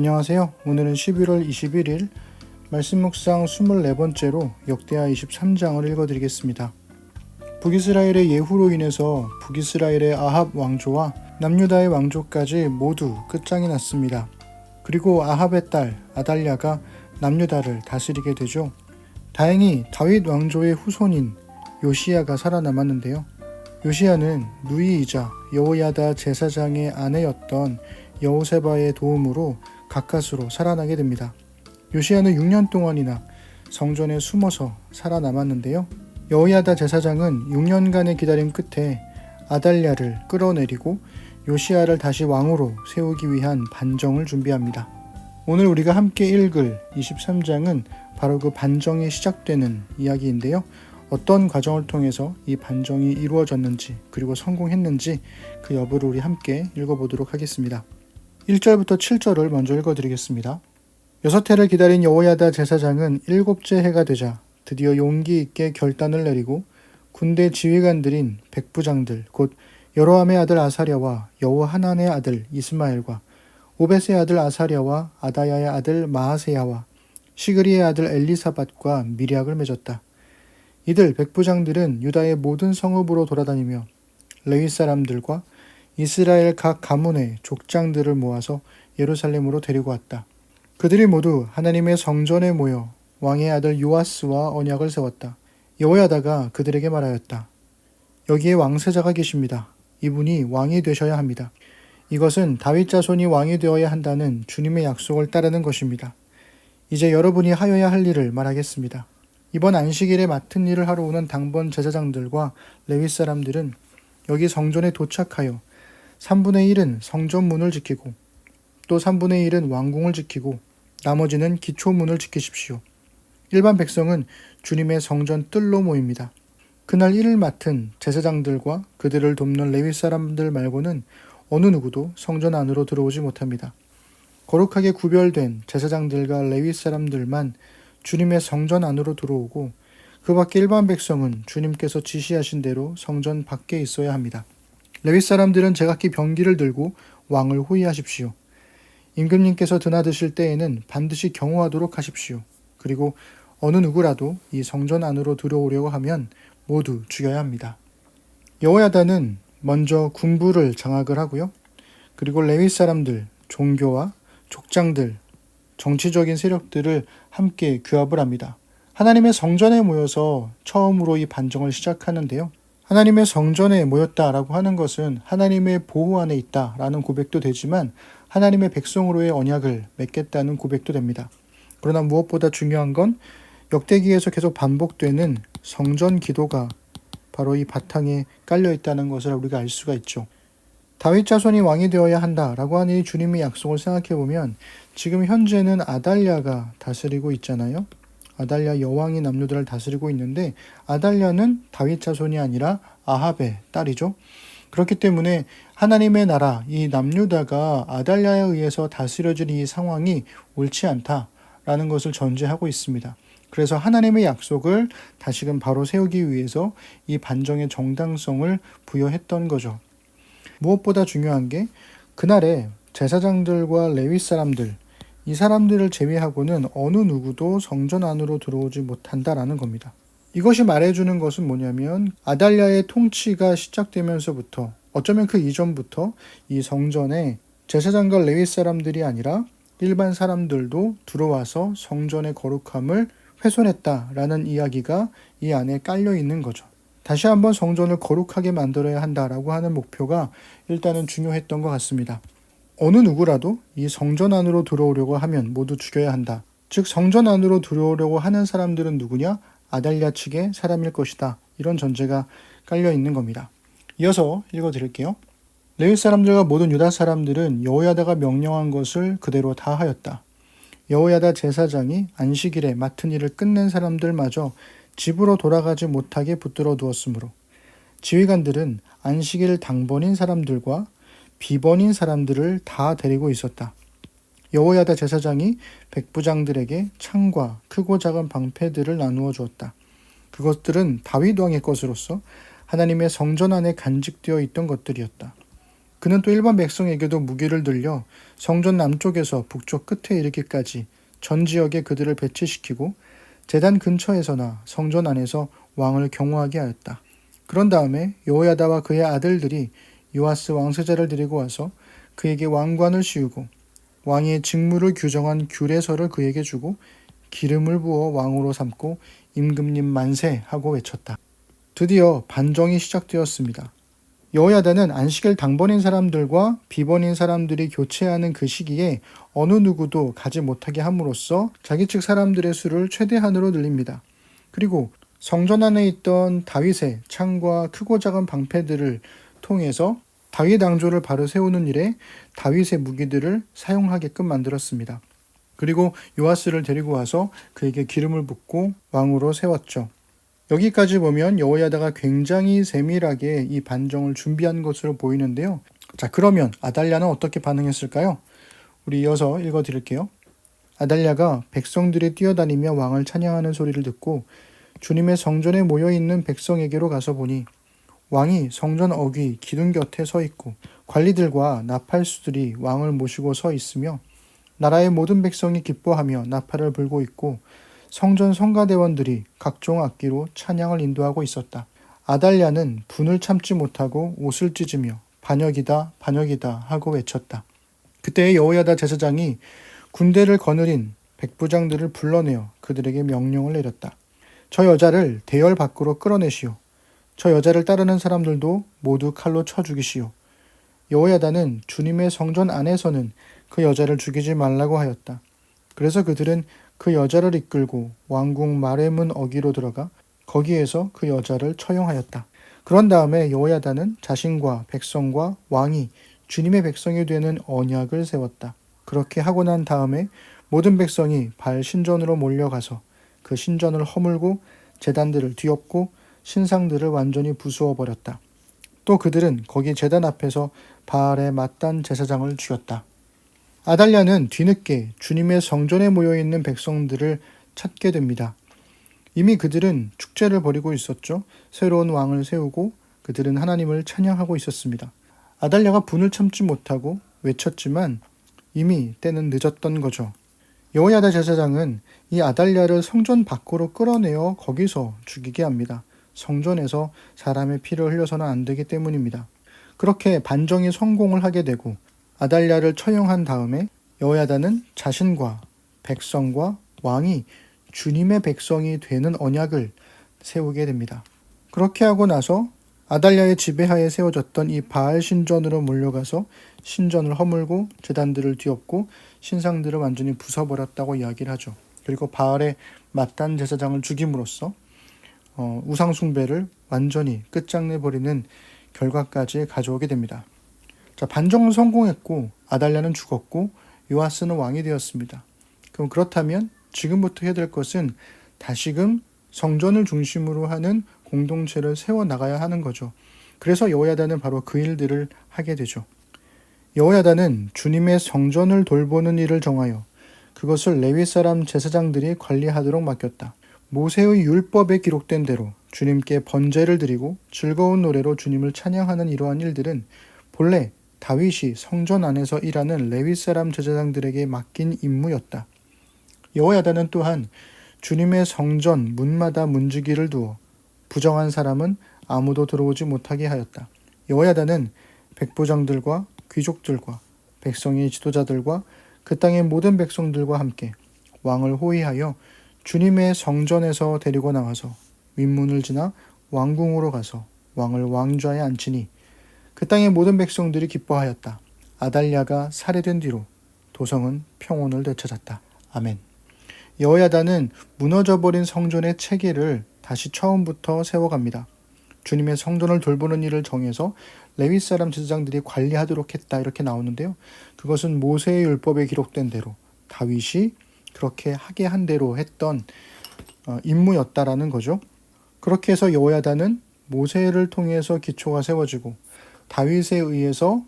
안녕하세요. 오늘은 11월 21일 말씀 묵상 24번째로 역대하 23장을 읽어드리겠습니다. 북이스라엘의 예후로 인해서 북이스라엘의 아합 왕조와 남유다의 왕조까지 모두 끝장이 났습니다. 그리고 아합의 딸 아달랴가 남유다를 다스리게 되죠. 다행히 다윗 왕조의 후손인 요시야가 살아남았는데요. 요시야는 누이이자 여호야다 제사장의 아내였던 여호세바의 도움으로 가까스로 살아나게 됩니다. 요시야는 6년 동안이나 성전에 숨어서 살아남았는데요. 여호야다 제사장은 6년간의 기다림 끝에 아달랴를 끌어내리고 요시야를 다시 왕으로 세우기 위한 반정을 준비합니다. 오늘 우리가 함께 읽을 23장은 바로 그 반정이 시작되는 이야기인데요. 어떤 과정을 통해서 이 반정이 이루어졌는지 그리고 성공했는지 그 여부를 우리 함께 읽어보도록 하겠습니다. 1절부터 7절을 먼저 읽어드리겠습니다. 6해를 기다린 여호야다 제사장은 7째 해가 되자 드디어 용기 있게 결단을 내리고 군대 지휘관들인 백부장들 곧 여로함의 아들 아사랴와 여호하난의 아들 이스마엘과 오벳의 아들 아사랴와 아다야의 아들 마아세야와 시그리의 아들 엘리사밧과 미략을 맺었다. 이들 백부장들은 유다의 모든 성읍으로 돌아다니며 레위 사람들과 이스라엘 각 가문의 족장들을 모아서 예루살렘으로 데리고 왔다. 그들이 모두 하나님의 성전에 모여 왕의 아들 요아스와 언약을 세웠다. 여호야다가 그들에게 말하였다. 여기에 왕세자가 계십니다. 이분이 왕이 되셔야 합니다. 이것은 다윗 자손이 왕이 되어야 한다는 주님의 약속을 따르는 것입니다. 이제 여러분이 하여야 할 일을 말하겠습니다. 이번 안식일에 맡은 일을 하러 오는 당번 제사장들과 레위 사람들은 여기 성전에 도착하여 3분의 1은 성전문을 지키고 또 3분의 1은 왕궁을 지키고 나머지는 기초문을 지키십시오. 일반 백성은 주님의 성전 뜰로 모입니다. 그날 일을 맡은 제사장들과 그들을 돕는 레위 사람들 말고는 어느 누구도 성전 안으로 들어오지 못합니다. 거룩하게 구별된 제사장들과 레위 사람들만 주님의 성전 안으로 들어오고 그 밖에 일반 백성은 주님께서 지시하신 대로 성전 밖에 있어야 합니다. 레위 사람들은 제각기 병기를 들고 왕을 호위하십시오. 임금님께서 드나드실 때에는 반드시 경호하도록 하십시오. 그리고 어느 누구라도 이 성전 안으로 들어오려고 하면 모두 죽여야 합니다. 여호야다는 먼저 군부를 장악을 하고요. 그리고 레위 사람들, 종교와 족장들, 정치적인 세력들을 함께 규합을 합니다. 하나님의 성전에 모여서 처음으로 이 반정을 시작하는데요. 하나님의 성전에 모였다라고 하는 것은 하나님의 보호 안에 있다라는 고백도 되지만 하나님의 백성으로의 언약을 맺겠다는 고백도 됩니다. 그러나 무엇보다 중요한 건 역대기에서 계속 반복되는 성전 기도가 바로 이 바탕에 깔려 있다는 것을 우리가 알 수가 있죠. 다윗 자손이 왕이 되어야 한다라고 하는 이 주님의 약속을 생각해보면 지금 현재는 아달랴가 다스리고 있잖아요. 아달랴 여왕이 남유다를 다스리고 있는데 아달랴는 다윗 자손이 아니라 아합의 딸이죠. 그렇기 때문에 하나님의 나라 이 남유다가 아달랴에 의해서 다스려진 이 상황이 옳지 않다라는 것을 전제하고 있습니다. 그래서 하나님의 약속을 다시금 바로 세우기 위해서 이 반정의 정당성을 부여했던 거죠. 무엇보다 중요한 게 그날에 제사장들과 레위 사람들 이 사람들을 제외하고는 어느 누구도 성전 안으로 들어오지 못한다라는 겁니다. 이것이 말해주는 것은 뭐냐면 아달랴의 통치가 시작되면서부터 어쩌면 그 이전부터 이 성전에 제사장과 레위 사람들이 아니라 일반 사람들도 들어와서 성전의 거룩함을 훼손했다라는 이야기가 이 안에 깔려 있는 거죠. 다시 한번 성전을 거룩하게 만들어야 한다라고 하는 목표가 일단은 중요했던 것 같습니다. 어느 누구라도 이 성전 안으로 들어오려고 하면 모두 죽여야 한다. 즉 성전 안으로 들어오려고 하는 사람들은 누구냐? 아달랴 측의 사람일 것이다. 이런 전제가 깔려 있는 겁니다. 이어서 읽어드릴게요. 레위 사람들과 모든 유다 사람들은 여호야다가 명령한 것을 그대로 다 하였다. 여호야다 제사장이 안식일에 맡은 일을 끝낸 사람들마저 집으로 돌아가지 못하게 붙들어 두었으므로 지휘관들은 안식일 당번인 사람들과 비번인 사람들을 다 데리고 있었다. 여호야다 제사장이 백부장들에게 창과 크고 작은 방패들을 나누어 주었다. 그것들은 다윗 왕의 것으로서 하나님의 성전 안에 간직되어 있던 것들이었다. 그는 또 일반 백성에게도 무기를 들려 성전 남쪽에서 북쪽 끝에 이르기까지 전 지역에 그들을 배치시키고 제단 근처에서나 성전 안에서 왕을 경호하게 하였다. 그런 다음에 여호야다와 그의 아들들이 요아스 왕세자를 데리고 와서 그에게 왕관을 씌우고 왕의 직무를 규정한 규례서를 그에게 주고 기름을 부어 왕으로 삼고 임금님 만세 하고 외쳤다. 드디어 반정이 시작되었습니다. 여호야다는 안식일 당번인 사람들과 비번인 사람들이 교체하는 그 시기에 어느 누구도 가지 못하게 함으로써 자기 측 사람들의 수를 최대한으로 늘립니다. 그리고 성전 안에 있던 다윗의 창과 크고 작은 방패들을 통해서 다윗 왕조를 바로 세우는 일에 다윗의 무기들을 사용하게끔 만들었습니다. 그리고 요아스를 데리고 와서 그에게 기름을 붓고 왕으로 세웠죠. 여기까지 보면 여호야다가 굉장히 세밀하게 이 반정을 준비한 것으로 보이는데요. 자, 그러면 아달랴는 어떻게 반응했을까요? 우리 이어서 읽어드릴게요. 아달랴가 백성들이 뛰어다니며 왕을 찬양하는 소리를 듣고 주님의 성전에 모여있는 백성에게로 가서 보니 왕이 성전 어귀 기둥 곁에 서 있고 관리들과 나팔수들이 왕을 모시고 서 있으며 나라의 모든 백성이 기뻐하며 나팔을 불고 있고 성전 성가대원들이 각종 악기로 찬양을 인도하고 있었다. 아달랴는 분을 참지 못하고 옷을 찢으며 반역이다 반역이다 하고 외쳤다. 그때 여호야다 제사장이 군대를 거느린 백부장들을 불러내어 그들에게 명령을 내렸다. 저 여자를 대열 밖으로 끌어내시오. 저 여자를 따르는 사람들도 모두 칼로 쳐 죽이시오. 여호야다는 주님의 성전 안에서는 그 여자를 죽이지 말라고 하였다. 그래서 그들은 그 여자를 이끌고 왕궁 마레문 어귀로 들어가 거기에서 그 여자를 처형하였다. 그런 다음에 여호야다는 자신과 백성과 왕이 주님의 백성이 되는 언약을 세웠다. 그렇게 하고 난 다음에 모든 백성이 바알 신전으로 몰려가서 그 신전을 허물고 제단들을 뒤엎고 신상들을 완전히 부수어 버렸다. 또 그들은 거기 제단 앞에서 바알의 mat단 제사장을 죽였다. 아달랴는 뒤늦게 주님의 성전에 모여있는 백성들을 찾게 됩니다. 이미 그들은 축제를 벌이고 있었죠. 새로운 왕을 세우고 그들은 하나님을 찬양하고 있었습니다. 아달랴가 분을 참지 못하고 외쳤지만 이미 때는 늦었던 거죠. 여호야다 제사장은 이 아달랴를 성전 밖으로 끌어내어 거기서 죽이게 합니다. 성전에서 사람의 피를 흘려서는 안 되기 때문입니다. 그렇게 반정이 성공을 하게 되고 아달랴를 처형한 다음에 여호야다는 자신과 백성과 왕이 주님의 백성이 되는 언약을 세우게 됩니다. 그렇게 하고 나서 아달랴의 지배하에 세워졌던 이 바알 신전으로 몰려가서 신전을 허물고 제단들을 뒤엎고 신상들을 완전히 부숴버렸다고 이야기를 하죠. 그리고 바알의 mat단 제사장을 죽임으로써 우상 숭배를 완전히 끝장내버리는 결과까지 가져오게 됩니다. 자, 반정은 성공했고 아달랴는 죽었고 요아스는 왕이 되었습니다. 그럼 그렇다면 지금부터 해야 될 것은 다시금 성전을 중심으로 하는 공동체를 세워나가야 하는 거죠. 그래서 여호야다는 바로 그 일들을 하게 되죠. 여호야다는 주님의 성전을 돌보는 일을 정하여 그것을 레위 사람 제사장들이 관리하도록 맡겼다. 모세의 율법에 기록된 대로 주님께 번제를 드리고 즐거운 노래로 주님을 찬양하는 이러한 일들은 본래 다윗이 성전 안에서 일하는 레위 사람 제사장들에게 맡긴 임무였다. 여호야다는 또한 주님의 성전 문마다 문지기를 두어 부정한 사람은 아무도 들어오지 못하게 하였다. 여호야다는 백부장들과 귀족들과 백성의 지도자들과 그 땅의 모든 백성들과 함께 왕을 호위하여 주님의 성전에서 데리고 나와서 윗문을 지나 왕궁으로 가서 왕을 왕좌에 앉히니 그 땅의 모든 백성들이 기뻐하였다. 아달랴가 살해된 뒤로 도성은 평온을 되찾았다. 아멘. 여호야다는 무너져버린 성전의 체계를 다시 처음부터 세워갑니다. 주님의 성전을 돌보는 일을 정해서 레위 사람 제사장들이 관리하도록 했다 이렇게 나오는데요. 그것은 모세의 율법에 기록된 대로 다윗이 그렇게 하게 한 대로 했던 임무였다라는 거죠. 그렇게 해서 여호야다는 모세를 통해서 기초가 세워지고 다윗에 의해서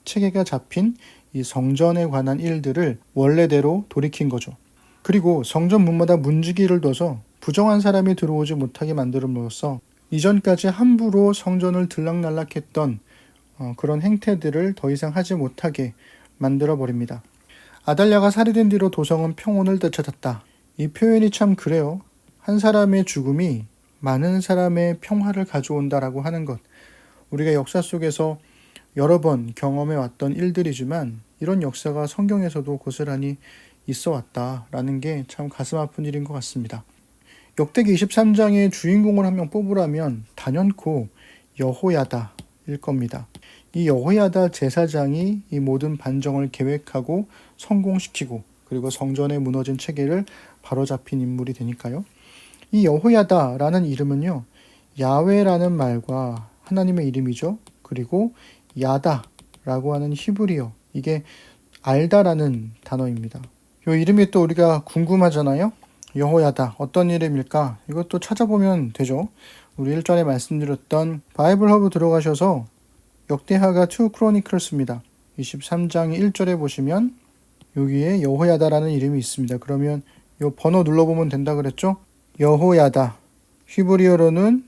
체계가 잡힌 이 성전에 관한 일들을 원래대로 돌이킨 거죠. 그리고 성전 문마다 문지기를 둬서 부정한 사람이 들어오지 못하게 만들음으로써 이전까지 함부로 성전을 들락날락했던 그런 행태들을 더 이상 하지 못하게 만들어 버립니다. 아달랴가 살해된 뒤로 도성은 평온을 되찾았다. 이 표현이 참 그래요. 한 사람의 죽음이 많은 사람의 평화를 가져온다라고 하는 것. 우리가 역사 속에서 여러 번 경험해 왔던 일들이지만 이런 역사가 성경에서도 고스란히 있어 왔다라는 게 참 가슴 아픈 일인 것 같습니다. 역대기 23장의 주인공을 한 명 뽑으라면 단연코 여호야다일 겁니다. 이 여호야다 제사장이 이 모든 반정을 계획하고 성공시키고 그리고 성전에 무너진 체계를 바로잡힌 인물이 되니까요. 이 여호야다라는 이름은요, 야훼라는 말과 하나님의 이름이죠. 그리고 야다라고 하는 히브리어, 이게 알다라는 단어입니다. 이 이름이 또 우리가 궁금하잖아요. 여호야다 어떤 이름일까? 이것도 찾아보면 되죠. 우리 1전에 말씀드렸던 바이블 허브 들어가셔서 역대하가 2 크로니클스입니다. 23장 1절에 보시면 여기에 여호야다라는 이름이 있습니다. 그러면 이 번호 눌러보면 된다 그랬죠? 여호야다. 히브리어로는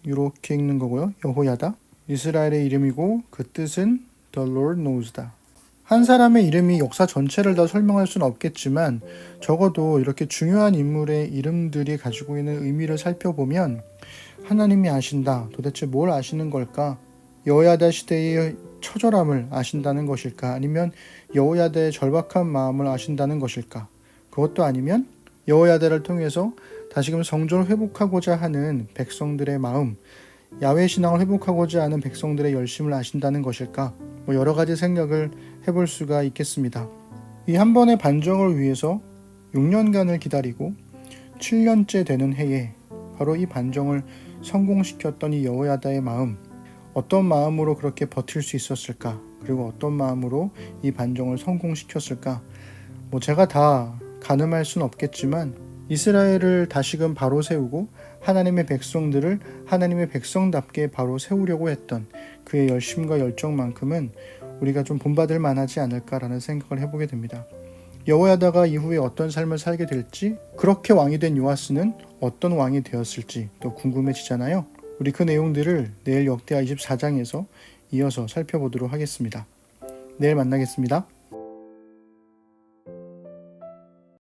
이렇게 읽는 거고요. 여호야다. 이스라엘의 이름이고 그 뜻은 The Lord Knows다. 한 사람의 이름이 역사 전체를 다 설명할 수는 없겠지만 적어도 이렇게 중요한 인물의 이름들이 가지고 있는 의미를 살펴보면 하나님이 아신다. 도대체 뭘 아시는 걸까? 여호야다 시대의 처절함을 아신다는 것일까? 아니면 여호야다의 절박한 마음을 아신다는 것일까? 그것도 아니면 여호야다를 통해서 다시금 성전을 회복하고자 하는 백성들의 마음, 야훼 신앙을 회복하고자 하는 백성들의 열심을 아신다는 것일까? 여러 가지 생각을 해볼 수가 있겠습니다. 이 한 번의 반정을 위해서 6년간을 기다리고 7년째 되는 해에 바로 이 반정을 성공시켰던 이 여호야다의 마음, 어떤 마음으로 그렇게 버틸 수 있었을까? 그리고 어떤 마음으로 이 반정을 성공시켰을까? 제가 다 가늠할 수는 없겠지만 이스라엘을 다시금 바로 세우고 하나님의 백성들을 하나님의 백성답게 바로 세우려고 했던 그의 열심과 열정만큼은 우리가 좀 본받을 만하지 않을까라는 생각을 해보게 됩니다. 여호야다가 이후에 어떤 삶을 살게 될지, 그렇게 왕이 된 요아스는 어떤 왕이 되었을지 또 궁금해지잖아요. 우리 그 내용들을 내일 역대하 24장에서 이어서 살펴보도록 하겠습니다. 내일 만나겠습니다.